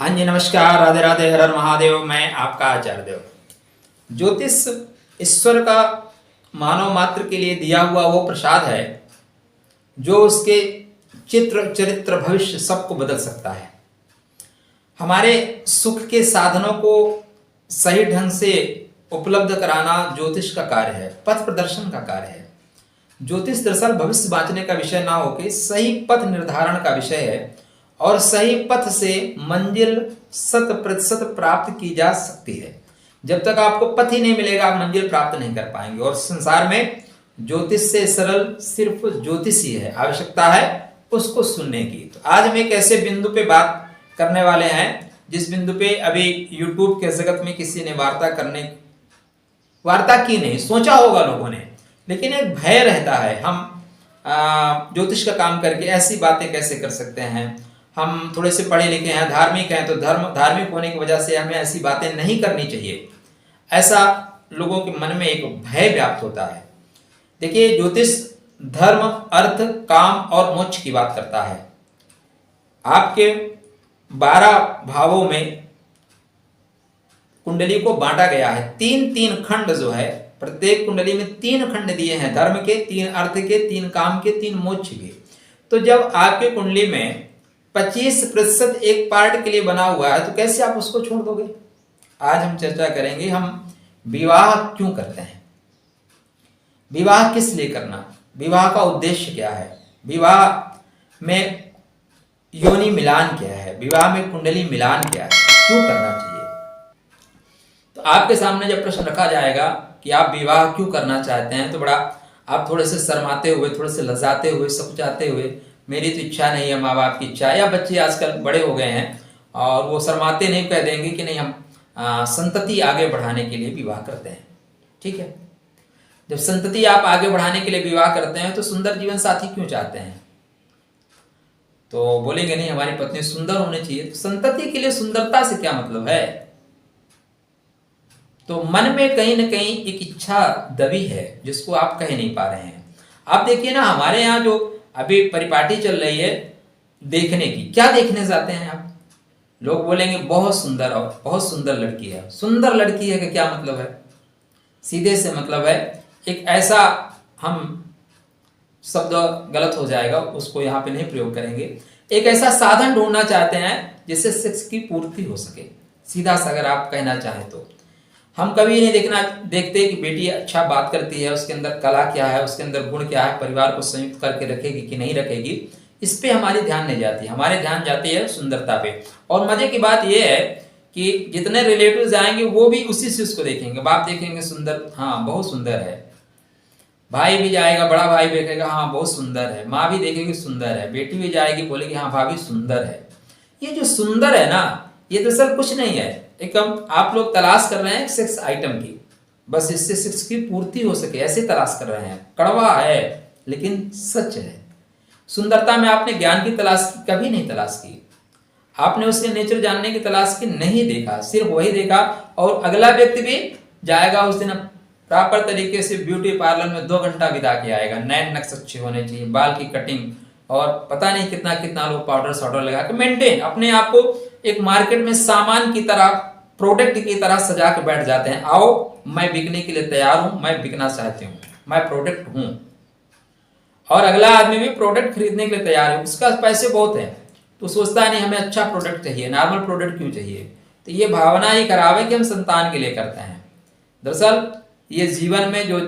हाँ जी, नमस्कार, राधे राधे, हर हर महादेव। मैं आपका आचार्य देव। ज्योतिष ईश्वर का मानव मात्र के लिए दिया हुआ वो प्रसाद है जो उसके चित्र चरित्र भविष्य सबको बदल सकता है। हमारे सुख के साधनों को सही ढंग से उपलब्ध कराना ज्योतिष का कार्य है, पथ प्रदर्शन का कार्य है। ज्योतिष दरअसल भविष्य बांचने का विषय ना होकर सही पथ निर्धारण का विषय है और सही पथ से मंजिल 100% प्राप्त की जा सकती है। जब तक आपको पथ ही नहीं मिलेगा आप मंजिल प्राप्त नहीं कर पाएंगे। और संसार में ज्योतिष से सरल सिर्फ ज्योतिष ही है, आवश्यकता है उसको सुनने की। तो आज हम एक ऐसे बिंदु पे बात करने वाले हैं जिस बिंदु पे अभी यूट्यूब के जगत में किसी ने वार्ता की नहीं, सोचा होगा लोगों ने, लेकिन एक भय रहता है। हम ज्योतिष का काम करके ऐसी बातें कैसे कर सकते हैं, हम थोड़े से पढ़े लिखे हैं, धार्मिक हैं, तो धार्मिक होने की वजह से हमें ऐसी बातें नहीं करनी चाहिए, ऐसा लोगों के मन में एक भय व्याप्त होता है। देखिए, ज्योतिष धर्म, अर्थ, काम और मोक्ष की बात करता है। आपके 12 भावों में कुंडली को बांटा गया है। तीन खंड जो है, प्रत्येक कुंडली में 3 खंड दिए हैं, धर्म के, 3 अर्थ के, 3 काम के, 3 मोक्ष के। तो जब आपके कुंडली में 25% एक पार्ट के लिए बना हुआ है तो कैसे आप उसको छोड़ दोगे। आज हम चर्चा करेंगे हम विवाह क्यों करते हैं, विवाह किस लिए करना, विवाह का उद्देश्य क्या है, विवाह में योनि मिलान क्या है, विवाह में कुंडली मिलान क्या है, क्यों करना चाहिए। तो आपके सामने जब प्रश्न रखा जाएगा कि आप विवाह क्यों करना चाहते हैं तो बड़ा आप थोड़े से शर्माते हुए, थोड़े से लजाते हुए, सकुचाते हुए, मेरी तो इच्छा नहीं है, माँ बाप की इच्छा है। या बच्चे आजकल बड़े हो गए हैं और वो शर्माते नहीं, कह देंगे कि नहीं हम संतति आगे बढ़ाने के लिए विवाह करते हैं। ठीक है, जब संतति आप आगे बढ़ाने के लिए विवाह करते हैं तो सुंदर जीवन साथी क्यों चाहते हैं, तो बोलेंगे नहीं हमारी पत्नी सुंदर होनी चाहिए। तो संतति के लिए सुंदरता से क्या मतलब है। तो मन में कहीं ना कहीं एक इच्छा दबी है जिसको आप कह नहीं पा रहे हैं। आप देखिए ना, हमारे यहाँ जो अभी परिपाटी चल रही है देखने की, क्या देखने जाते हैं आप, लोग बोलेंगे बहुत सुंदर और बहुत सुंदर लड़की है। सुंदर लड़की है का क्या मतलब है, सीधे से मतलब है एक ऐसा, हम शब्द गलत हो जाएगा उसको यहाँ पे नहीं प्रयोग करेंगे, एक ऐसा साधन ढूंढना चाहते हैं जिससे सेक्स की पूर्ति हो सके। सीधा सा अगर आप कहना चाहें तो हम कभी नहीं देखते कि बेटी अच्छा बात करती है, उसके अंदर कला क्या है, उसके अंदर गुण क्या है, परिवार को संयुक्त करके रखेगी कि नहीं रखेगी, इस पे हमारी ध्यान नहीं जाती। हमारे ध्यान जाती है सुंदरता पे। और मजे की बात यह है कि जितने रिलेटिव जाएंगे वो भी उसी से उसको देखेंगे। बाप देखेंगे सुंदर, हाँ बहुत सुंदर है, भाई भी जाएगा, बड़ा भाई देखेगा हाँ बहुत सुंदर है, माँ भी देखेगी सुंदर है, बेटी भी जाएगी बोलेगी हाँ भाभी सुंदर है। ये जो सुंदर है ना, ये दरअसल कुछ नहीं है, एक आप लोग तलाश कर रहे हैं सेक्स आइटम की, बस इससे सेक्स की पूर्ति हो सके ऐसे तलाश कर रहे हैं। कड़वा है लेकिन सच है। सुंदरता में आपने ज्ञान की तलाश की, कभी नहीं तलाश की, आपने उसके नेचर जानने की तलाश की, नहीं देखा, सिर्फ वही देखा। और अगला व्यक्ति भी जाएगा उस दिन प्रॉपर तरीके से ब्यूटी पार्लर में 2 घंटा बिता के आएगा, नैन नक्श अच्छे होने चाहिए, बाल की कटिंग और पता नहीं कितना कितना लोग पाउडर शाउडर लगा के मेंटेन अपने आप को एक मार्केट में सामान की तरह, प्रोडक्ट की तरह सजा के बैठ जाते हैं। आओ मैं बिकने के लिए तैयार हूं, मैं बिकना चाहती हूं, मैं प्रोडक्ट हूं। और अगला आदमी भी प्रोडक्ट खरीदने के लिए तैयार है, उसका पैसे बहुत है तो सोचता नहीं हमें अच्छा प्रोडक्ट चाहिए, नॉर्मल प्रोडक्ट क्यों चाहिए। तो ये भावना ही खराब है कि हम संतान के लिए करते हैं। दरअसल ये जीवन में जो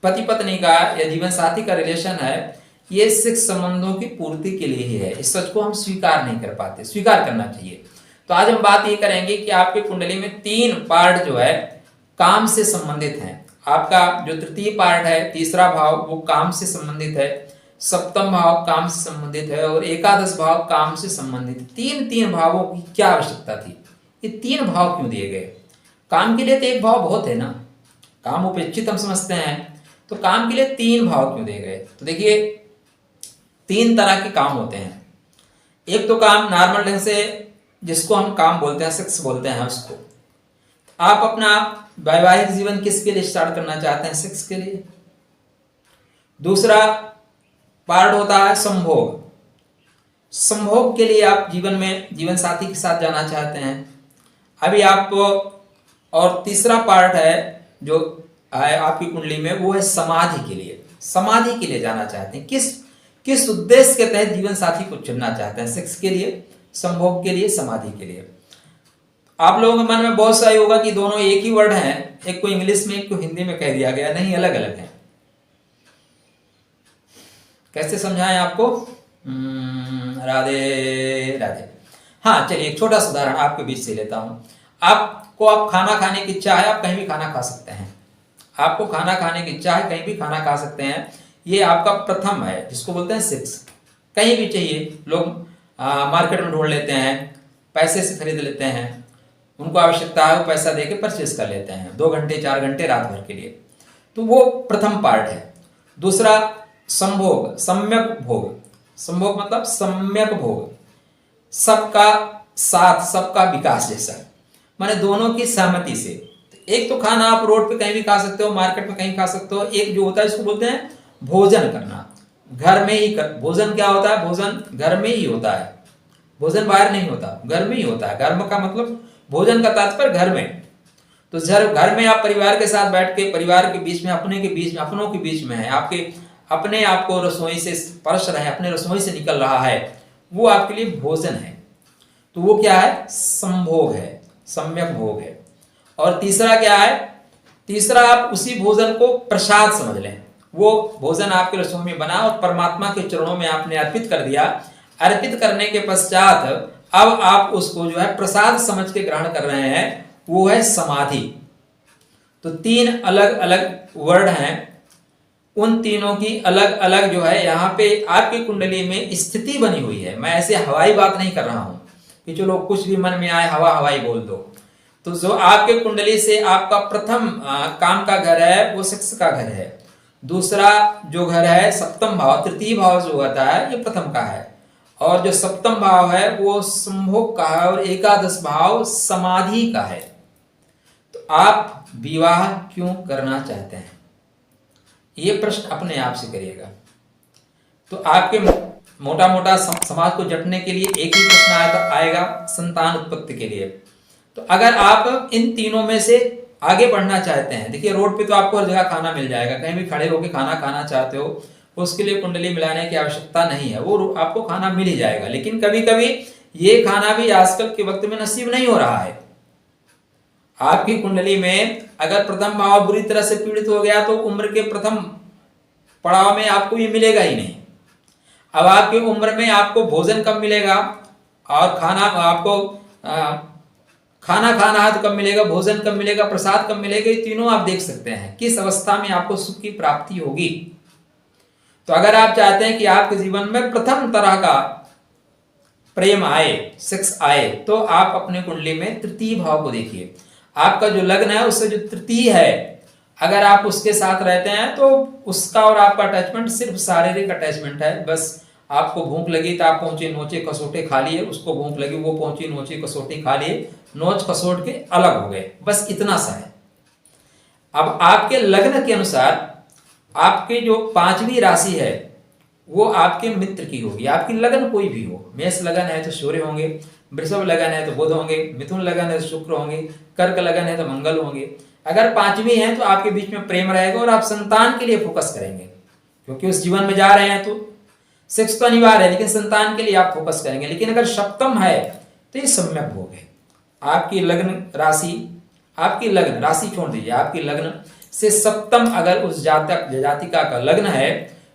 पति पत्नी का या जीवन साथी का रिलेशन है, ये सेक्स संबंधों की पूर्ति के लिए ही है। इस सच को हम स्वीकार नहीं कर पाते, स्वीकार करना चाहिए। तो आज हम बात ये करेंगे कि आपके कुंडली में 3 पार्ट जो है काम से संबंधित हैं। आपका जो तृतीय पार्ट है, तीसरा भाव, वो काम से संबंधित है, सप्तम भाव काम से संबंधित है और एकादश भाव काम से संबंधित है। 3 भावों की क्या आवश्यकता थी, ये 3 भाव क्यों दिए गए। काम के लिए तो 1 भाव बहुत है ना, काम उपेक्षित हम समझते हैं, तो काम के लिए 3 भाव क्यों दिए गए। तो देखिए 3 तरह के काम होते हैं। एक तो काम नॉर्मल ढंग से जिसको हम काम बोलते हैं, सेक्स बोलते हैं उसको। आप अपना वैवाहिक जीवन किसके लिए स्टार्ट करना चाहते हैं, सेक्स के लिए। दूसरा पार्ट होता है संभोग। संभोग के लिए आप जीवन में जीवन साथी के साथ जाना चाहते हैं। अभी आप, और तीसरा पार्ट है जो है आपकी कुंडली में, वो है समाधि के लिए। समाधि के लिए जाना चाहते हैं, किस उद्देश्य के तहत जीवन साथी को चुनना चाहते हैं? सेक्स के लिए, संभोग के लिए, समाधि के लिए। आप लोगों के मन में बहुत सा होगा कि दोनों एक ही वर्ड हैं, एक को इंग्लिश में एक को हिंदी में कह दिया गया, नहीं, अलग अलग है। कैसे समझाएं आपको? राधे राधे। हाँ चलिए, एक छोटा सा उदाहरण आपके बीच से लेता हूं। आपको आप खाना खाने की इच्छा है, आप कहीं भी खाना खा सकते हैं। आपको खाना खाने की इच्छा है, कहीं भी खाना खा सकते हैं। ये आपका प्रथम है, जिसको बोलते हैं सेक्स। कहीं भी चाहिए, लोग मार्केट में ढूंढ लेते हैं, पैसे से खरीद लेते हैं, उनको आवश्यकता है वो पैसा देके परचेज कर लेते हैं 2 घंटे 4 घंटे रात भर के लिए। तो वो प्रथम पार्ट है। दूसरा संभोग, सम्यक भोग। संभोग मतलब सम्यक भोग, सबका साथ, सबका विकास जैसा, माने दोनों की सहमति से। एक तो खाना आप रोड पे कहीं भी खा सकते हो, मार्केट में कहीं खा सकते हो। एक जो होता है इसको बोलते हैं भोजन करना, घर में ही भोजन क्या होता है? भोजन घर में ही होता है, भोजन बाहर नहीं होता, घर में ही होता है। घर का मतलब भोजन का तात्पर्य घर में। तो घर में आप परिवार के साथ बैठ के, परिवार के बीच में, अपने के बीच में, अपनों के बीच में है, आपके अपने आप को रसोई से स्पर्श रहे, अपने रसोई से निकल रहा है, वो आपके लिए भोजन है। तो वो क्या है? संभोग है, सम्यक भोग है। और तीसरा क्या है? तीसरा आप उसी भोजन को प्रसाद समझ लें। वो भोजन आपके रसोई में बना और परमात्मा के चरणों में आपने अर्पित कर दिया। अर्पित करने के पश्चात अब आप उसको जो है प्रसाद समझ के ग्रहण कर रहे हैं, वो है समाधि। तो 3 अलग अलग वर्ड हैं, उन तीनों की अलग अलग जो है यहाँ पे आपकी कुंडली में स्थिति बनी हुई है। मैं ऐसे हवाई बात नहीं कर रहा हूं कि चलो कुछ भी मन में आए हवाई बोल दो। तो जो आपके कुंडली से आपका प्रथम काम का घर है वो सेक्स का घर है। दूसरा जो घर है सप्तम भाव, तृतीय भाव जो होता है ये प्रथम का है। और जो सप्तम भाव है वो संभोग का है और एकादश भाव समाधि का है। तो आप विवाह क्यों करना चाहते हैं? ये प्रश्न अपने आप से करिएगा। तो आपके मोटा मोटा समाज को जटने के लिए एक ही प्रश्न आएगा, संतान उत्पत्ति के लिए। तो अगर आप इन तीनों में से आगे बढ़ना चाहते हैं, देखिए रोड पे तो आपको हर जगह खाना मिल जाएगा, कहीं भी खड़े होकर खाना खाना चाहते हो, उसके लिए कुंडली मिलाने की आवश्यकता नहीं है, वो आपको खाना मिल ही जाएगा। लेकिन कभी कभी ये खाना भी आजकल के वक्त में नसीब नहीं हो रहा है। आपकी कुंडली में अगर प्रथम भाव बुरी तरह से पीड़ित हो गया तो उम्र के प्रथम पड़ाव में आपको ये मिलेगा ही नहीं। अब आपकी उम्र में आपको भोजन कब मिलेगा और खाना खाना है तो कब मिलेगा, भोजन कब मिलेगा, प्रसाद कब मिलेगा, ये तीनों आप देख सकते हैं किस अवस्था में आपको सुख की प्राप्ति होगी। तो अगर आप चाहते हैं कि आपके जीवन में प्रथम तरह का प्रेम आए, सेक्स आए, तो आप अपने कुंडली में तृतीय भाव को देखिए। आपका जो लग्न है उससे जो तृतीय है, अगर आप उसके साथ रहते हैं तो उसका और आपका अटैचमेंट सिर्फ शारीरिक अटैचमेंट है। बस आपको भूख लगी तो आप पहुंचे नोचे कसोटे खा लिए, उसको भूख लगी वो पहुंची नोचे कसोटे खा लिए, नोच कसोट के अलग हो गए, बस इतना सा है। अब आपके लग्न के अनुसार आपके जो 5वीं राशि है वो आपके मित्र की होगी। आपकी लगन कोई भी हो, मेष लगन है तो सूर्य होंगे, वृषभ लगन है तो बुध होंगे, मिथुन लगन है तो शुक्र होंगे, कर्क लगन है तो मंगल होंगे। अगर 5वीं है तो आपके बीच में प्रेम रहेगा और आप संतान के लिए फोकस करेंगे, क्योंकि उस जीवन में जा रहे हैं तो सेक्स तो अनिवार्य है, लेकिन संतान के लिए आप फोकस करेंगे। लेकिन अगर सप्तम है तो ये सम्यक भोग है। आपकी लग्न राशि, आपकी लग्न राशि छोड़ दीजिए, आपकी लग्न से सप्तम अगर उस जातिका का लग्न है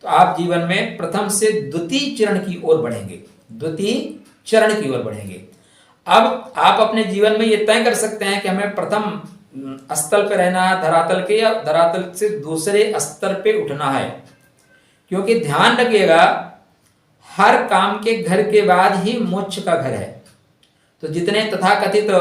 तो आप जीवन में प्रथम से द्वितीय चरण की ओर बढ़ेंगे, द्वितीय चरण की ओर बढ़ेंगे। अब आप अपने जीवन में ये तय कर सकते हैं कि हमें प्रथम स्तर पे रहना है धरातल के, या धरातल से दूसरे स्तर पे उठना है। क्योंकि ध्यान रखिएगा हर काम के घर के बाद ही मोक्ष का घर है। तो जितने तथाकथित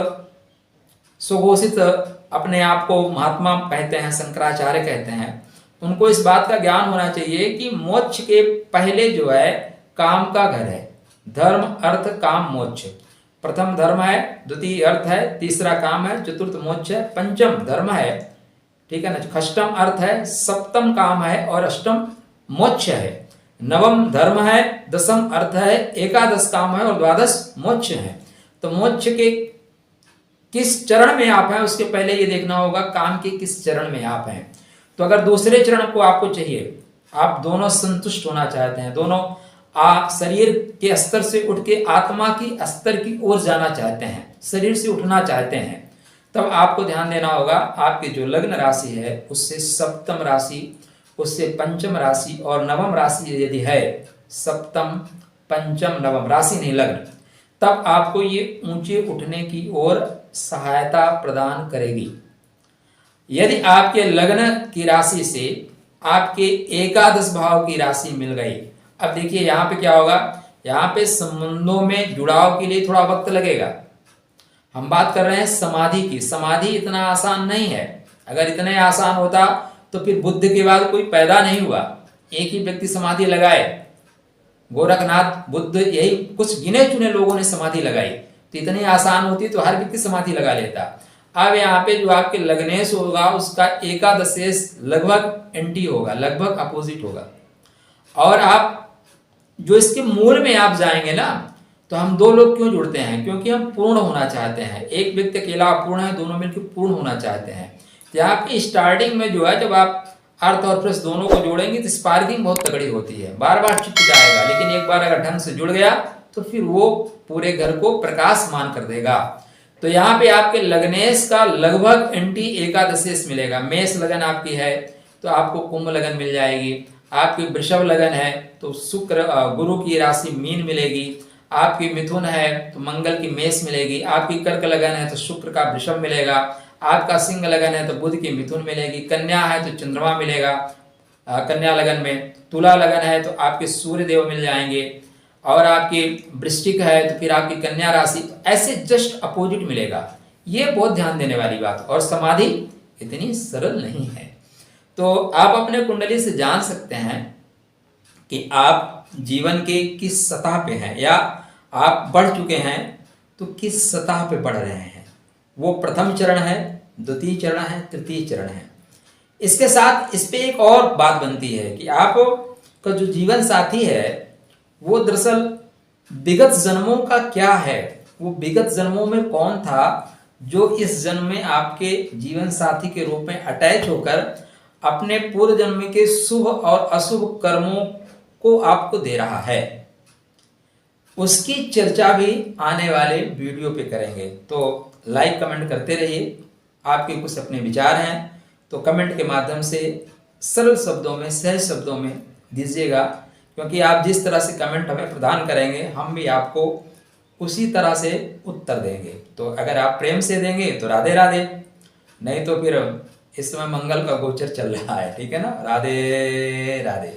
सुघोषित अपने आप को महात्मा कहते हैं, शंकराचार्य कहते हैं, उनको इस बात का ज्ञान होना चाहिए कि मोक्ष के पहले जो है काम का घर है। धर्म अर्थ काम मोक्ष, प्रथम धर्म है, द्वितीय अर्थ है, तीसरा काम है, चतुर्थ मोक्ष है, पंचम धर्म है, ठीक है ना, षष्टम अर्थ है, सप्तम काम है और अष्टम मोक्ष है। नवम धर्म है, दसम अर्थ है, एकादश काम है और द्वादश मोक्ष है। तो मोक्ष के किस चरण में आप हैं उसके पहले ये देखना होगा काम के किस चरण में आप हैं। तो अगर दूसरे चरण को आपको चाहिए, आप दोनों संतुष्ट होना चाहते हैं, दोनों आप शरीर के स्तर से उठ के आत्मा की स्तर की ओर जाना चाहते हैं, शरीर से उठना चाहते हैं, तब आपको ध्यान देना होगा आपकी जो लग्न राशि है उससे सप्तम राशि, उससे पंचम राशि और नवम राशि यदि है, सप्तम पंचम नवम राशि नहीं लग्न, तब आपको ये ऊंचे उठने की ओर सहायता प्रदान करेगी। यदि आपके लग्न की राशि से आपके एकादश भाव की राशि मिल गई, अब देखिए यहाँ पे क्या होगा, यहाँ पे संबंधों में जुड़ाव के लिए थोड़ा वक्त लगेगा। हम बात कर रहे हैं समाधि की, समाधि इतना आसान नहीं है। अगर इतने आसान होता तो फिर बुद्ध के बाद कोई पैदा नहीं हुआ, एक ही व्यक्ति समाधि लगाए, गोरखनाथ बुद्ध यही कुछ गिने चुने लोगों ने समाधि लगाई। तो इतनी आसान होती तो हर व्यक्ति समाधि लगा लेता। अब यहाँ पे जो आपके लग्नेश होगा उसका एकादशेश लगभग एंटी होगा, लगभग अपोजिट होगा। और आप जो इसके मूल में आप जाएंगे ना, तो हम दो लोग क्यों जुड़ते हैं, क्योंकि हम पूर्ण होना चाहते हैं। एक व्यक्ति अकेला अपूर्ण है, दोनों मिलकर पूर्ण होना चाहते हैं। तो यहाँ पे स्टार्टिंग में जो है जब आप अर्थ और प्लस दोनों को जोड़ेंगे तो स्पार्किंग बहुत तगड़ी होती है, बार बार चिपक जाएगा, लेकिन एक बार अगर ढंग से जुड़ गया तो फिर वो पूरे घर को प्रकाशमान कर देगा। तो यहाँ पे आपके लग्नेश का लगभग एंटी एकादशेश मिलेगा। मेष लगन आपकी है तो आपको कुंभ लगन मिल जाएगी, आपकी वृषभ लगन है तो शुक्र गुरु की राशि मीन मिलेगी, आपकी मिथुन है तो मंगल की मेष मिलेगी, आपकी कर्क लगन है तो शुक्र का वृषभ मिलेगा, आपका सिंह लगन है तो बुध की मिथुन मिलेगी, कन्या है तो चंद्रमा मिलेगा कन्या लगन में, तुला लगन है तो आपके सूर्य देव मिल जाएंगे, और आपकी वृश्चिक है तो फिर आपकी कन्या राशि, तो ऐसे जस्ट अपोजिट मिलेगा। ये बहुत ध्यान देने वाली बात। और समाधि इतनी सरल नहीं है। तो आप अपने कुंडली से जान सकते हैं कि आप जीवन के किस सतह पे हैं, या आप बढ़ चुके हैं तो किस सतह पे बढ़ रहे हैं। वो प्रथम चरण है, द्वितीय चरण है, तृतीय चरण है। इसके साथ इस पे एक और बात बनती है कि आप का जो जीवन साथी है वो दरअसल विगत जन्मों का क्या है, वो विगत जन्मों में कौन था जो इस जन्म में आपके जीवन साथी के रूप में अटैच होकर अपने पूर्व जन्म के शुभ और अशुभ कर्मों को आपको दे रहा है। उसकी चर्चा भी आने वाले वीडियो पे करेंगे। तो लाइक कमेंट करते रहिए। आपके कुछ अपने विचार हैं तो कमेंट के माध्यम से सरल शब्दों में, सहज शब्दों में दीजिएगा, क्योंकि आप जिस तरह से कमेंट हमें प्रदान करेंगे हम भी आपको उसी तरह से उत्तर देंगे। तो अगर आप प्रेम से देंगे तो राधे राधे, नहीं तो फिर इस समय मंगल का गोचर चल रहा है, ठीक है ना। राधे राधे।